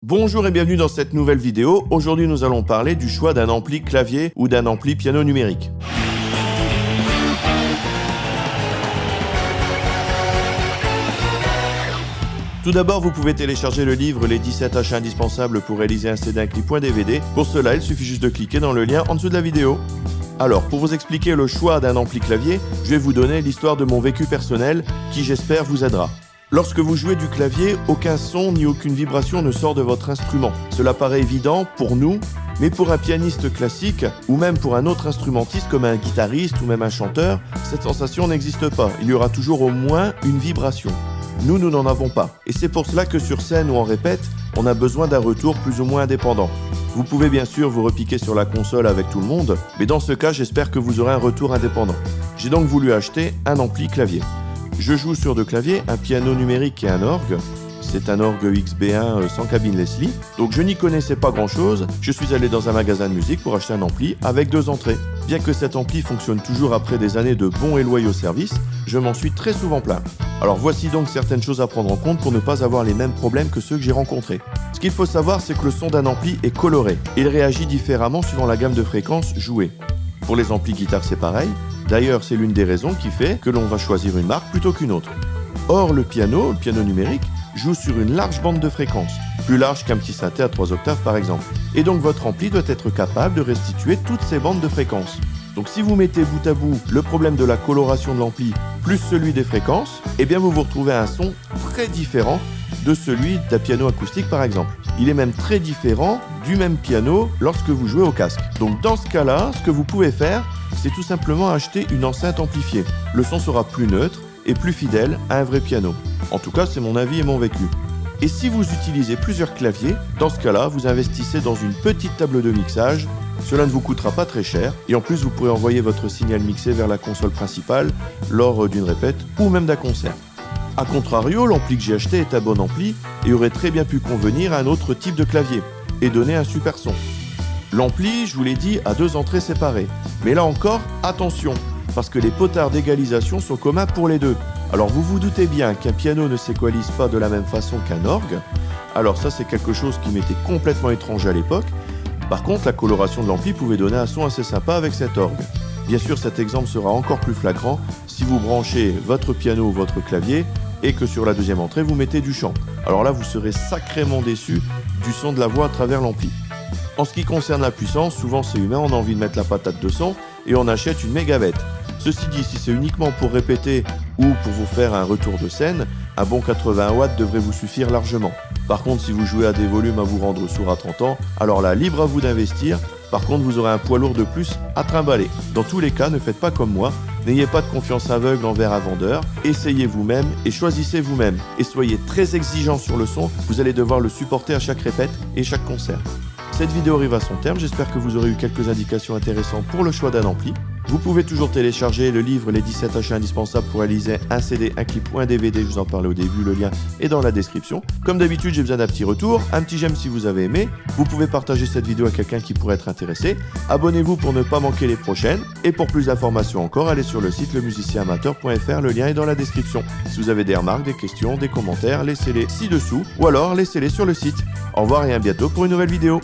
Bonjour et bienvenue dans cette nouvelle vidéo. Aujourd'hui nous allons parler du choix d'un ampli clavier ou d'un ampli piano numérique. Tout d'abord, vous pouvez télécharger le livre Les 17 achats indispensables pour réaliser un CD, un clip ou un DVD. Pour cela, il suffit juste de cliquer dans le lien en dessous de la vidéo. Alors, pour vous expliquer le choix d'un ampli clavier, je vais vous donner l'histoire de mon vécu personnel qui, j'espère, vous aidera. Lorsque vous jouez du clavier, aucun son ni aucune vibration ne sort de votre instrument. Cela paraît évident pour nous, mais pour un pianiste classique, ou même pour un autre instrumentiste comme un guitariste ou même un chanteur, cette sensation n'existe pas. Il y aura toujours au moins une vibration. Nous n'en avons pas. Et c'est pour cela que sur scène ou en répète, on a besoin d'un retour plus ou moins indépendant. Vous pouvez bien sûr vous repiquer sur la console avec tout le monde, mais dans ce cas, j'espère que vous aurez un retour indépendant. J'ai donc voulu acheter un ampli clavier. Je joue sur deux claviers, un piano numérique et un orgue. C'est un orgue XB1 sans cabine Leslie. Donc je n'y connaissais pas grand chose. Je suis allé dans un magasin de musique pour acheter un ampli avec deux entrées. Bien que cet ampli fonctionne toujours après des années de bons et loyaux services, je m'en suis très souvent plaint. Alors voici donc certaines choses à prendre en compte pour ne pas avoir les mêmes problèmes que ceux que j'ai rencontrés. Ce qu'il faut savoir, c'est que le son d'un ampli est coloré. Il réagit différemment suivant la gamme de fréquences jouée. Pour les amplis guitare, c'est pareil. D'ailleurs, c'est l'une des raisons qui fait que l'on va choisir une marque plutôt qu'une autre. Or, le piano numérique, joue sur une large bande de fréquences, plus large qu'un petit synthé à 3 octaves par exemple. Et donc votre ampli doit être capable de restituer toutes ces bandes de fréquences. Donc si vous mettez bout à bout le problème de la coloration de l'ampli plus celui des fréquences, eh bien vous vous retrouvez un son très différent de celui d'un piano acoustique par exemple. Il est même très différent du même piano lorsque vous jouez au casque. Donc dans ce cas-là, ce que vous pouvez faire, c'est tout simplement acheter une enceinte amplifiée. Le son sera plus neutre et plus fidèle à un vrai piano. En tout cas, c'est mon avis et mon vécu. Et si vous utilisez plusieurs claviers, dans ce cas-là, vous investissez dans une petite table de mixage. Cela ne vous coûtera pas très cher et en plus, vous pourrez envoyer votre signal mixé vers la console principale lors d'une répète ou même d'un concert. A contrario, l'ampli que j'ai acheté est un bon ampli et aurait très bien pu convenir à un autre type de clavier et donner un super son. L'ampli, je vous l'ai dit, a deux entrées séparées. Mais là encore, attention, parce que les potards d'égalisation sont communs pour les deux. Alors vous vous doutez bien qu'un piano ne s'équalise pas de la même façon qu'un orgue. Alors ça, c'est quelque chose qui m'était complètement étranger à l'époque. Par contre, la coloration de l'ampli pouvait donner un son assez sympa avec cet orgue. Bien sûr, cet exemple sera encore plus flagrant si vous branchez votre piano ou votre clavier et que sur la deuxième entrée, vous mettez du chant. Alors là, vous serez sacrément déçu du son de la voix à travers l'ampli. En ce qui concerne la puissance, souvent c'est humain, on a envie de mettre la patate de son et on achète une mégabête. Ceci dit, si c'est uniquement pour répéter ou pour vous faire un retour de scène, un bon 80 watts devrait vous suffire largement. Par contre, si vous jouez à des volumes à vous rendre sourd à 30 ans, alors là, libre à vous d'investir. Par contre, vous aurez un poids lourd de plus à trimballer. Dans tous les cas, ne faites pas comme moi. N'ayez pas de confiance aveugle envers un vendeur. Essayez vous-même et choisissez vous-même. Et soyez très exigeant sur le son. Vous allez devoir le supporter à chaque répète et chaque concert. Cette vidéo arrive à son terme. J'espère que vous aurez eu quelques indications intéressantes pour le choix d'un ampli. Vous pouvez toujours télécharger le livre Les 17 achats indispensables pour réaliser un CD, un clip ou un DVD. Je vous en parlais au début, le lien est dans la description. Comme d'habitude, j'ai besoin d'un petit retour, un petit j'aime si vous avez aimé. Vous pouvez partager cette vidéo à quelqu'un qui pourrait être intéressé. Abonnez-vous pour ne pas manquer les prochaines. Et pour plus d'informations encore, allez sur le site lemusicienamateur.fr, le lien est dans la description. Si vous avez des remarques, des questions, des commentaires, laissez-les ci-dessous ou alors laissez-les sur le site. Au revoir et à bientôt pour une nouvelle vidéo.